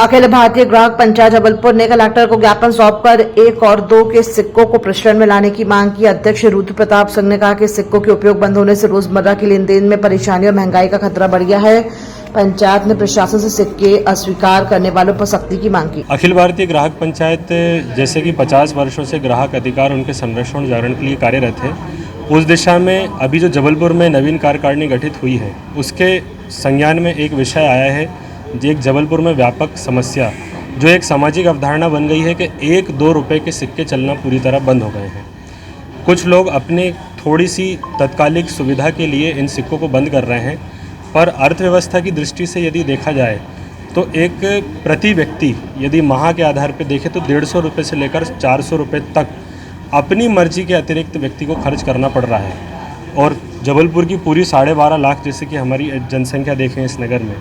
अखिल भारतीय ग्राहक पंचायत जबलपुर ने कलेक्टर को ज्ञापन सौंपकर 1 और 2 के सिक्कों को प्रचलन में लाने की मांग की। अध्यक्ष रुद्र प्रताप सिंह ने कहा कि सिक्कों के उपयोग बंद होने से रोजमर्रा के लेन देन में परेशानी और महंगाई का खतरा बढ़ गया है। पंचायत ने प्रशासन से सिक्के अस्वीकार करने वालों पर सख्ती की मांग की। अखिल भारतीय ग्राहक पंचायत जैसे कि 50 वर्षों से ग्राहक अधिकार उनके संरक्षण और जागरण के लिए कार्यरत है, उस दिशा में अभी जो जबलपुर में नवीन कार्यकारिणी गठित हुई है उसके संज्ञान में एक विषय आया है, जो एक जबलपुर में व्यापक समस्या जो एक सामाजिक अवधारणा बन गई है कि 1-2 रुपए के सिक्के चलना पूरी तरह बंद हो गए हैं। कुछ लोग अपने थोड़ी सी तत्कालिक सुविधा के लिए इन सिक्कों को बंद कर रहे हैं, पर अर्थव्यवस्था की दृष्टि से यदि देखा जाए तो एक प्रति व्यक्ति यदि माह के आधार पर देखें तो 150 रुपये से लेकर 400 रुपये तक अपनी मर्जी के अतिरिक्त व्यक्ति को खर्च करना पड़ रहा है। और जबलपुर की पूरी 12.5 लाख जैसे कि हमारी जनसंख्या देखें इस नगर में,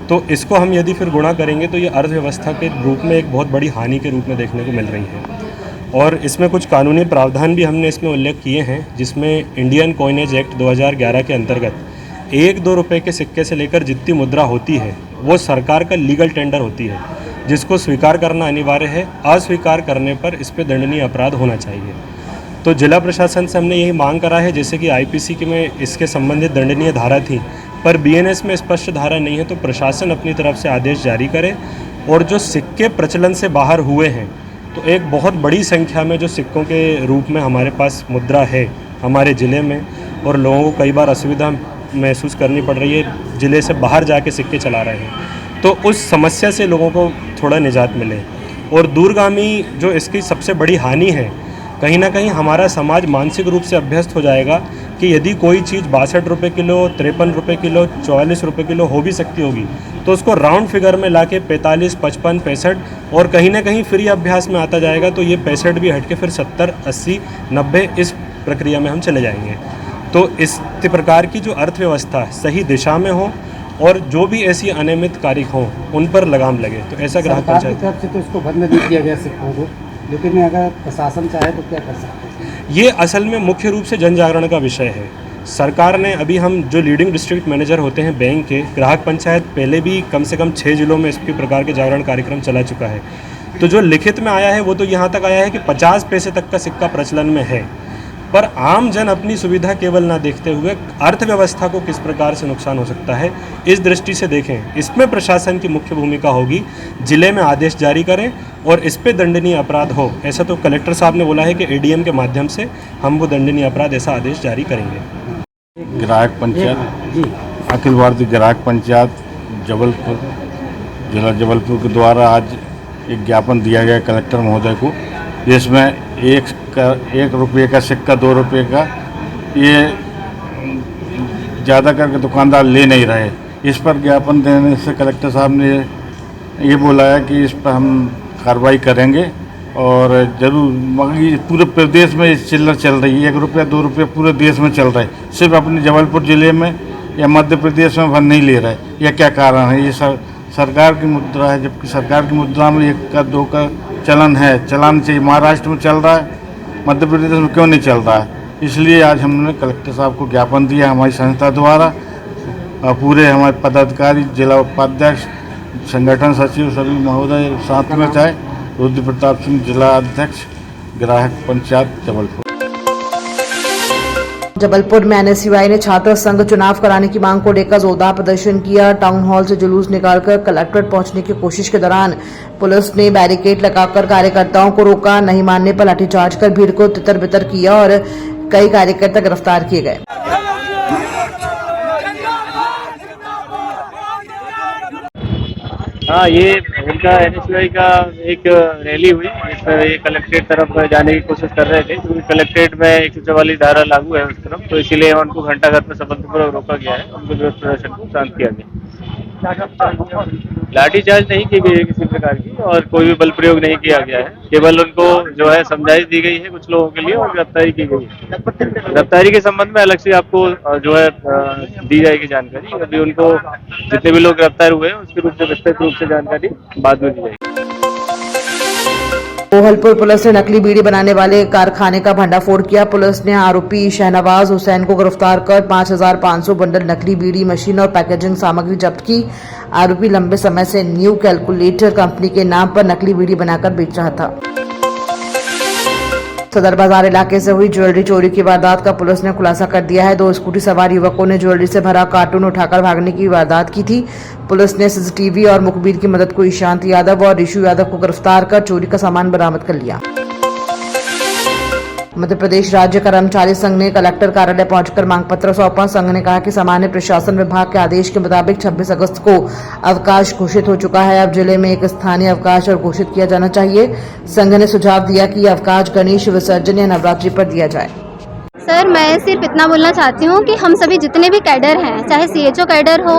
तो इसको हम यदि फिर गुणा करेंगे तो ये अर्थव्यवस्था के रूप में एक बहुत बड़ी हानि के रूप में देखने को मिल रही है। और इसमें कुछ कानूनी प्रावधान भी हमने इसमें उल्लेख किए हैं, जिसमें इंडियन कॉइनेज एक्ट 2011 के अंतर्गत 1-2 रुपये के सिक्के से लेकर जितनी मुद्रा होती है वो सरकार का लीगल टेंडर होती है, जिसको स्वीकार करना अनिवार्य है। अस्वीकार करने पर इस पर दंडनीय अपराध होना चाहिए। तो जिला प्रशासन से हमने यही मांग करा है, जैसे कि आईपीसी के में इसके संबंधित दंडनीय धारा थी, पर बीएनएस में स्पष्ट धारा नहीं है, तो प्रशासन अपनी तरफ से आदेश जारी करे। और जो सिक्के प्रचलन से बाहर हुए हैं, तो एक बहुत बड़ी संख्या में जो सिक्कों के रूप में हमारे पास मुद्रा है हमारे ज़िले में, और लोगों को कई बार असुविधा महसूस करनी पड़ रही है, ज़िले से बाहर जाके सिक्के चला रहे हैं, तो उस समस्या से लोगों को थोड़ा निजात मिले। और दूरगामी जो इसकी सबसे बड़ी हानि है, कहीं ना कहीं हमारा समाज मानसिक रूप से अभ्यस्त हो जाएगा कि यदि कोई चीज़ 62 रुपये किलो, 53 रुपये किलो, 44 रुपये किलो हो भी सकती होगी, तो उसको राउंड फिगर में लाके 45, 55, 65 और कहीं ना कहीं फ्री अभ्यास में आता जाएगा, तो ये 65 भी हट के फिर 70, 80, 90 इस प्रक्रिया में हम चले जाएंगे। तो इस प्रकार की जो अर्थव्यवस्था सही दिशा में हो और जो भी ऐसी अनियमित कार्य हों उन पर लगाम लगे, तो ऐसा ग्राहक पंचायत की तरफ से तो इसको बंद नहीं किया गया सिक्कों को, लेकिन अगर प्रशासन चाहे तो क्या कर सकते हैं? ये असल में मुख्य रूप से जन जागरण का विषय है। सरकार ने अभी हम जो लीडिंग डिस्ट्रिक्ट मैनेजर होते हैं बैंक के, ग्राहक पंचायत पहले भी कम से कम 6 जिलों में इस प्रकार के जागरण कार्यक्रम चला चुका है। तो जो लिखित में आया है वो तो यहाँ तक आया है कि 50 पैसे तक का सिक्का प्रचलन में है, पर आम जन अपनी सुविधा केवल ना देखते हुए अर्थव्यवस्था को किस प्रकार से नुकसान हो सकता है, इस दृष्टि से देखें। इसमें प्रशासन की मुख्य भूमिका होगी, जिले में आदेश जारी करें और इस पे दंडनीय अपराध हो। ऐसा तो कलेक्टर साहब ने बोला है कि एडीएम के माध्यम से हम वो दंडनीय अपराध ऐसा आदेश जारी करेंगे। ग्राहक पंचायत, अखिल भारतीय ग्राहक पंचायत जबलपुर, जिला जबलपुर के द्वारा आज एक ज्ञापन दिया गया कलेक्टर महोदय को, जिसमें 1 रुपये का सिक्का, 2 रुपये का, ये ज़्यादा करके दुकानदार ले नहीं रहे। इस पर ज्ञापन देने से कलेक्टर साहब ने ये बोला है कि इस पर हम कार्रवाई करेंगे और ज़रूर। मगर पूरे प्रदेश में चिल्लर चल रही है, 1 रुपया 2 रुपये पूरे देश में चल रहा है, सिर्फ अपने जबलपुर ज़िले में या मध्य प्रदेश में भर नहीं ले रहा है। यह क्या कारण है? ये सरकार की मुद्रा है, जबकि सरकार की मुद्रा में 1 का 2 का चलन है, चलाना चाहिए। महाराष्ट्र में चल रहा है, मध्य प्रदेश में क्यों नहीं चल रहा है? इसलिए आज हमने कलेक्टर साहब को ज्ञापन दिया हमारी संस्था द्वारा। पूरे हमारे पदाधिकारी, जिला उपाध्यक्ष, संगठन सचिव सभी महोदय साथ में चाहे। रुद्र प्रताप सिंह, जिला अध्यक्ष, ग्राहक पंचायत जबलपुर। जबलपुर में एनएसयूआई ने छात्र संघ चुनाव कराने की मांग को लेकर जोरदार प्रदर्शन किया। टाउन हॉल से जुलूस निकालकर कलेक्ट्रेट पहुंचने की कोशिश के दौरान पुलिस ने बैरिकेड लगाकर कार्यकर्ताओं को रोका। नहीं मानने पर लाठीचार्ज कर भीड़ को तितर बितर किया और कई कार्यकर्ता गिरफ्तार किए गए। हाँ, ये उनका एनएसयूआई का एक रैली हुई, जिसमें ये कलेक्ट्रेट तरफ जाने की कोशिश कर रहे थे, क्योंकि कलेक्ट्रेट में 144 धारा लागू है उस तरफ, तो इसीलिए उनको घंटाघर में सफलतापूर्वक रोका गया है। उनके विरोध प्रदर्शन को शांत किया गया। लाठीचार्ज नहीं की गई है किसी प्रकार की, और कोई भी बल प्रयोग नहीं किया गया है। केवल उनको जो है समझाइश दी गई है कुछ लोगों के लिए, और गिरफ्तारी की गई है। गिरफ्तारी के संबंध में अलग से आपको जो है दी जाएगी जानकारी। अभी उनको जितने भी लोग गिरफ्तार हुए हैं उसके रूप से विस्तृत रूप से जानकारी बाद में दी जाएगी। कोहलपुर पुलिस ने नकली बीड़ी बनाने वाले कारखाने का भंडाफोड़ किया। पुलिस ने आरोपी शहनवाज हुसैन को गिरफ्तार कर 5,500 बंडल नकली बीड़ी मशीन और पैकेजिंग सामग्री जब्त की। आरोपी लंबे समय से न्यू कैलकुलेटर कंपनी के नाम पर नकली बीड़ी बनाकर बेच रहा था। सदर बाजार इलाके से हुई ज्वेलरी चोरी की वारदात का पुलिस ने खुलासा कर दिया है। 2 स्कूटी सवार युवकों ने ज्वेलरी से भरा कार्टून उठाकर भागने की वारदात की थी। पुलिस ने सीसीटीवी और मुखबिर की मदद को ईशांत यादव और ऋषु यादव को गिरफ्तार कर चोरी का सामान बरामद कर लिया। मध्य प्रदेश राज्य कर्मचारी संघ ने कलेक्टर कार्यालय पहुंचकर मांग पत्र सौंपा। संघ ने कहा कि सामान्य प्रशासन विभाग के आदेश के मुताबिक 26 अगस्त को अवकाश घोषित हो चुका है। अब जिले में एक स्थानीय अवकाश और घोषित किया जाना चाहिए। संघ ने सुझाव दिया कि यह अवकाश गणेश विसर्जन या नवरात्रि पर दिया जाए। सर, मैं सिर्फ इतना बोलना चाहती हूँ कि हम सभी जितने भी कैडर हैं, चाहे सीएचओ कैडर हो,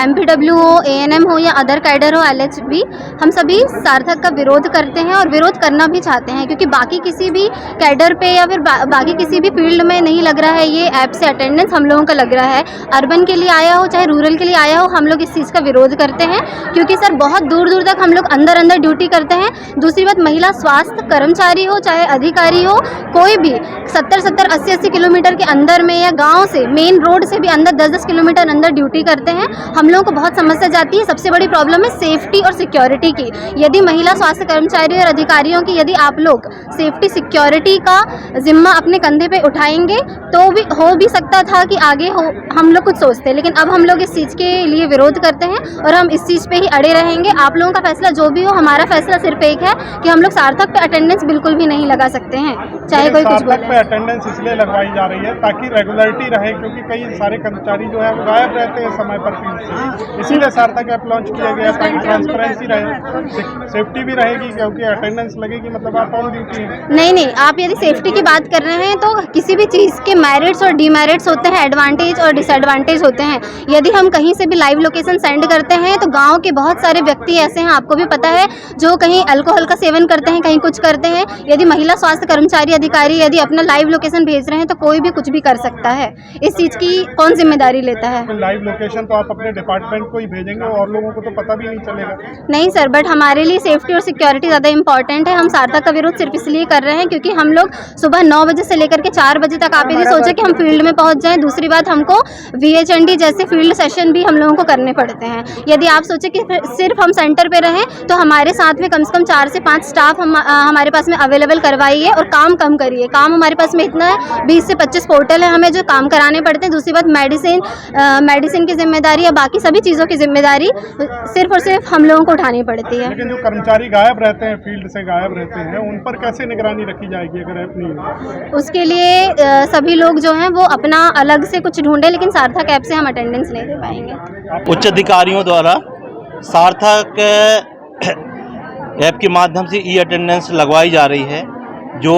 एमपीडब्ल्यू हो, एएनएम हो या अदर कैडर हो, एलएचबी, हम सभी सार्थक का विरोध करते हैं और विरोध करना भी चाहते हैं, क्योंकि बाकी किसी भी कैडर पे या फिर बाकी किसी भी फील्ड में नहीं लग रहा है ये ऐप से अटेंडेंस, हम लोगों का लग रहा है। अर्बन के लिए आया हो चाहे रूरल के लिए आया हो, हम लोग इस चीज़ का विरोध करते हैं, क्योंकि सर बहुत दूर दूर तक हम लोग अंदर ड्यूटी करते हैं। दूसरी बात, महिला स्वास्थ्य कर्मचारी हो चाहे अधिकारी हो, कोई भी 70-70, 80-80 किलोमीटर के अंदर में या गांव से, मेन रोड से भी अंदर 10-10 किलोमीटर अंदर ड्यूटी करते हैं। हम लोगों को बहुत समस्या जाती है। सबसे बड़ी प्रॉब्लम है सेफ्टी और सिक्योरिटी की। यदि महिला स्वास्थ्य कर्मचारी और अधिकारियों की यदि आप लोग सेफ्टी सिक्योरिटी का जिम्मा अपने कंधे पे उठाएंगे तो भी हो भी सकता था कि आगे हो, हम लोग कुछ सोचते, लेकिन अब हम लोग इस चीज़ के लिए विरोध करते हैं और हम इस चीज़ पे ही अड़े रहेंगे। आप लोगों का फैसला जो भी हो, हमारा फैसला सिर्फ एक है कि हम लोग सार्थक पे अटेंडेंस बिल्कुल भी नहीं लगा सकते हैं, चाहे कोई कुछ बोले। पे अटेंडेंस इसलिए लगवाई जा रही है ताकि रेगुलरिटी रहे, क्योंकि कई सारे कर्मचारी जो है वो गायब रहते हैं समय पर फील्ड से, इसीलिए सार्थक ऐप लॉन्च किया गया ताकि ट्रांसपेरेंसी रहे, सेफ्टी भी रहेगी, क्योंकि अटेंडेंस लगेगी मतलब आप ऑन ड्यूटी हैं। नहीं, आप यदि सेफ्टी की बात कर रहे हैं तो किसी भी चीज़ के मेरिट्स और डीमेरिट्स होते हैं, एडवांटेज और डिसएडवांटेज होते हैं। यदि हम कहीं से भी लाइव लोकेशन सेंड करते हैं तो गाँव के बहुत सारे व्यक्ति ऐसे हैं, आपको भी पता है, जो कहीं अल्कोहल का सेवन करते हैं, कहीं कुछ करते हैं। यदि महिला स्वास्थ्य कर्मचारी अधिकारी यदि अपना लाइव लोकेशन भेज रहे हैं तो कोई भी कुछ भी कर सकता है। इस चीज़ की कौन जिम्मेदारी लेता है? तो लाइव लोकेशन तो आप अपने डिपार्टमेंट को ही भेजेंगे और लोगों को तो पता भी नहीं चलेगा। नहीं सर, बट हमारे लिए सेफ्टी और सिक्योरिटी ज़्यादा इंपॉर्टेंट है। हम सार्थक का विरोध सिर्फ इसलिए कर रहे हैं क्योंकि हम लोग सुबह 9 बजे से लेकर के 4 बजे तक आप यदि सोचे कि हम फील्ड में पहुंच जाएं। दूसरी बात, हमको VHND जैसे फील्ड सेशन भी हम लोगों को करने पड़ते हैं। यदि आप सोचे कि सिर्फ हम सेंटर पे रहें तो हमारे साथ में कम से कम 4 से 5 स्टाफ हमारे पास में अवेलेबल करवाइए और काम कम करिए। काम हमारे पास में इतना है, 20 से 25 पोर्टल है हमें जो काम कराने पड़ते हैं। दूसरी बात, मेडिसिन की जिम्मेदारी या बाकी सभी चीज़ों की जिम्मेदारी सिर्फ और सिर्फ हम लोगों को उठानी पड़ती है। लेकिन जो कर्मचारी गायब रहते हैं, फील्ड से गायब रहते हैं, उन पर कैसे निगरानी रखी जाएगी अगर ऐप नहीं है? उसके लिए सभी लोग जो हैं वो अपना अलग से कुछ ढूंढे, लेकिन सार्थक ऐप से हम अटेंडेंस नहीं दे पाएंगे। उच्च अधिकारियों द्वारा सार्थक ऐप के माध्यम से अटेंडेंस लगवाई जा रही है, जो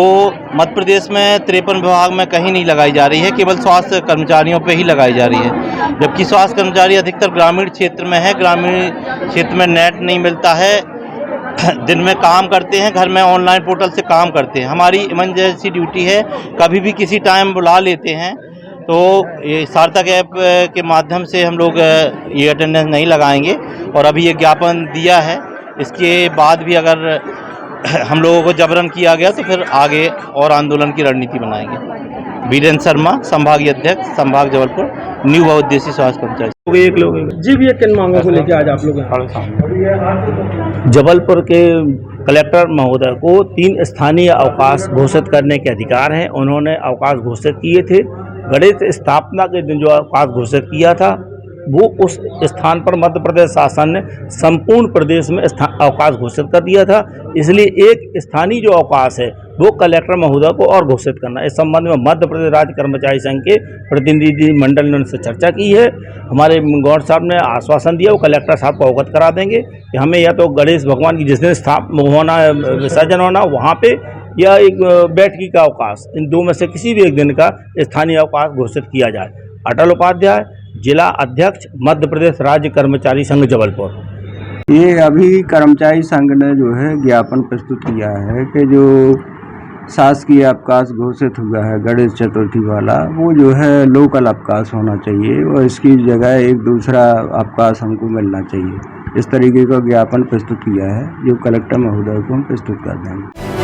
मध्य प्रदेश में 53 विभाग में कहीं नहीं लगाई जा रही है, केवल स्वास्थ्य कर्मचारियों पे ही लगाई जा रही है। जबकि स्वास्थ्य कर्मचारी अधिकतर ग्रामीण क्षेत्र में है, ग्रामीण क्षेत्र में नेट नहीं मिलता है, दिन में काम करते हैं, घर में ऑनलाइन पोर्टल से काम करते हैं। हमारी इमरजेंसी ड्यूटी है, कभी भी किसी टाइम बुला लेते हैं, तो ये सार्थक ऐप के माध्यम से हम लोग ये अटेंडेंस नहीं लगाएंगे। और अभी ये ज्ञापन दिया है, इसके बाद भी अगर हम लोगों को जबरन किया गया तो फिर आगे और आंदोलन की रणनीति बनाएंगे। वीरेंद्र शर्मा, संभागीय अध्यक्ष, संभाग जबलपुर, न्यू बहुउद्देशीय स्वास्थ्य कर्मचारी। एक लोग जी भी किन मांगों को लेकर आज आप लोग यहाँ? जबलपुर के कलेक्टर महोदय को 3 स्थानीय अवकाश घोषित करने के अधिकार हैं। उन्होंने अवकाश घोषित किए थे। गणेश स्थापना के दिन जो अवकाश घोषित किया था वो उस स्थान पर मध्य प्रदेश शासन ने संपूर्ण प्रदेश में अवकाश घोषित कर दिया था। इसलिए एक स्थानीय जो अवकाश है वो कलेक्टर महोदय को और घोषित करना। इस संबंध में मध्य प्रदेश राज्य कर्मचारी संघ के प्रतिनिधि मंडल ने उनसे चर्चा की है। हमारे गौर साहब ने आश्वासन दिया वो कलेक्टर साहब को अवगत करा देंगे कि हमें या तो गणेश भगवान की जिस दिन होना विसर्जन होना वहाँ पे या एक बैठकी का अवकाश, इन दो में से किसी भी एक दिन का स्थानीय अवकाश घोषित किया जाए। अटल उपाध्याय, जिला अध्यक्ष, मध्य प्रदेश राज्य कर्मचारी संघ जबलपुर। ये अभी कर्मचारी संघ ने जो है ज्ञापन प्रस्तुत किया है कि जो शासकीय अवकाश घोषित हुआ है गणेश चतुर्थी वाला, वो जो है लोकल अवकाश होना चाहिए और इसकी जगह एक दूसरा अवकाश हमको मिलना चाहिए। इस तरीके का ज्ञापन प्रस्तुत किया है जो कलेक्टर महोदय को हम प्रस्तुत कर देंगे।